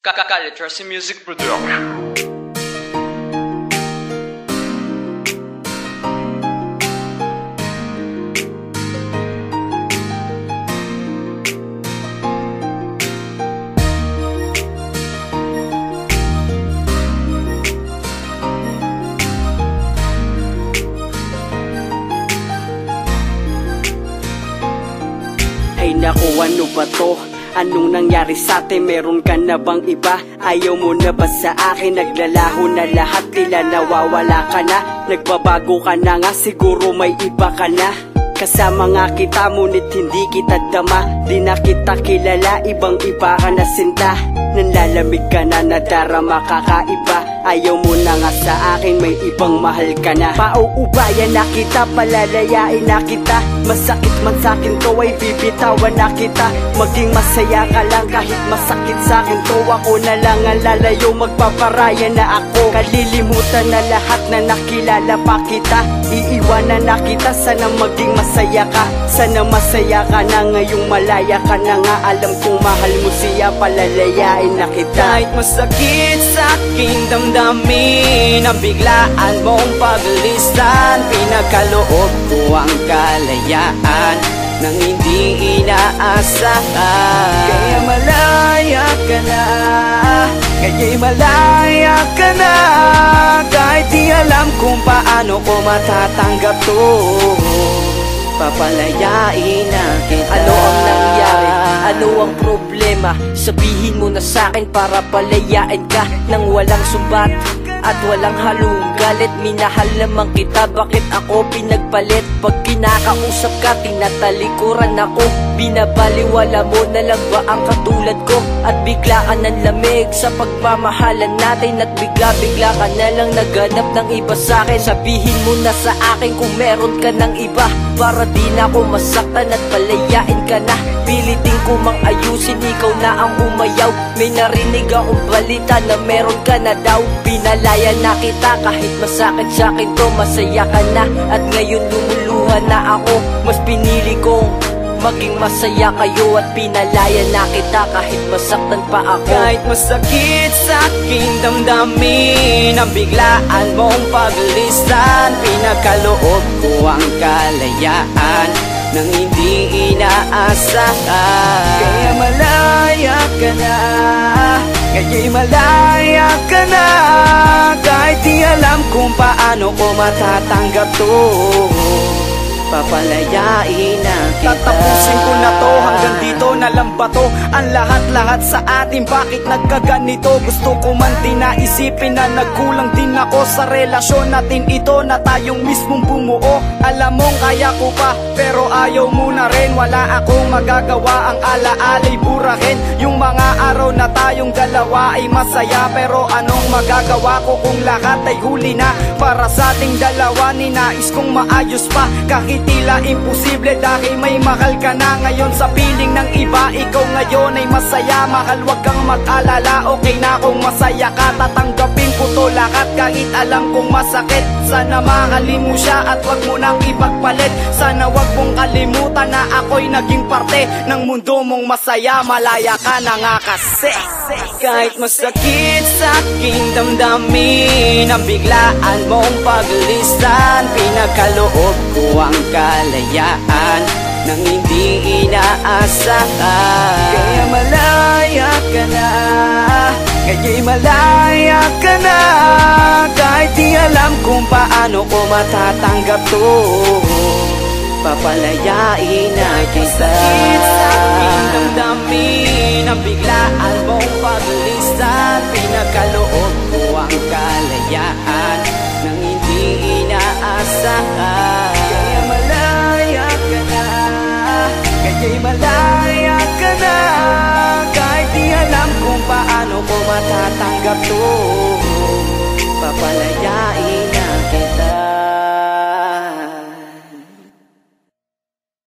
Literacy Music Production. Ay naku, ano ba to? Anong nangyari sa atin? Meron ka na bang iba? Ayaw mo na ba sa akin? Naglalaho na lahat, tila nawawala ka na. Nagbabago ka na nga, siguro may iba ka na. Kasama nga kita, ngunit hindi kita dama. Di na kita kilala, ibang iba ka na sinta. Nanlalamig ka na, nadarama kakaiba. Ayaw mo na nga sa akin, may ibang mahal ka na. Pauubayan na kita, palalayain na kita. Masakit man sa'kin to ay bibitawan na kita. Maging masaya ka lang kahit masakit sa'kin to. Ako na lang ang lalayo, magpaparaya na ako. Kalilimutan na lahat na nakilala pa kita. Iiwanan na kita, sana maging masaya ka. Sana masaya ka na ngayong malaya ka na nga. Alam kong mahal mo siya, palalayain na kita. Kahit masakit sa aking damdamin, ang biglaan mong paglisan, pinagkaloob ko ang kalayaan nang hindi inaasahan. Kaya malaya ka na, kaya'y malaya ka na. Kahit di alam kung paano ko matatanggap to, papalayain na kita. Ano ang nangyari? Ano ang problema? Sabihin mo na sa'kin para palayain ka nang walang sumbat at walang halong galit. Minahal naman kita, bakit ako pinagpalit? Pag kinakausap ka, tinatalikuran ako. Binabaliwala mo na lang ba ang katulad ko? At bigla ka ng lamig sa pagmamahalan natin. At bigla-bigla ka na lang naghanap ng iba sa'kin. Sabihin mo na sa akin kung meron ka ng iba, para di na ako masaktan at palayain ka na. Pilitin ko mang ayusin, ikaw na ang umayaw. May narinig akong balita na meron ka na daw. Pinalaya na kita kahit masakit sa'kin to. Masaya ka na at ngayon lumuluha na ako. Mas pinili kong maging masaya kayo at pinalaya na kita kahit masaktan pa ako. Kahit masakit sa aking damdamin, ang biglaan mong paglisan, pinagkaloob ko ang kalayaan nang hindi inaasahan. Kaya malaya ka na, kaya'y malaya ka na. Kahit di alam kung paano ko matatanggap to, papalayain na kita. Tatapusin ko na to, hanggang dito na lang ba to? Ang lahat-lahat sa atin, bakit nagkaganito? Gusto ko man din na isipin na nagkulang din ako sa relasyon natin ito, na tayong mismong bumuo. Alam mong kaya ko pa, pero ayaw mo na rin. Wala akong magagawa, ang alaala'y burahin. Yung mga araw na tayong dalawa ay masaya, pero anong magagawa ko kung lahat ay huli na? Para sa ating dalawa, ninais kong maayos pa, kahit tila imposible dahil may mahal ka na ngayon. Sa piling ng iba, ikaw ngayon ay masaya. Mahal, wag kang mag-alala, okay na kung masaya ka. Tatanggapin ko to lahat kahit alam kong masakit. Sana mahalin mo siya at wag mo nang ipagpalit. Sana wag mong kalimutan na ako'y naging parte ng mundo mong masaya. Malaya ka na nga kasi. Kahit masakit sa aking damdamin, ang biglaan mong paglisan, pinagkaloob ko ang kalayaan nang hindi inaasahan. Kaya malaya ka na, kaya'y malaya ka na. Kahit di alam kung paano ko matatanggap to, papalayain na kita. Sakit sa aking damdamin, ang biglaan mong paglisan, pinagkaloob ko ang kalayaan nang hindi inaasahan. Kaya malaya ka na, kaya'y malaya ka na. Kahit di alam kung paano ko matatanggap to, papalayain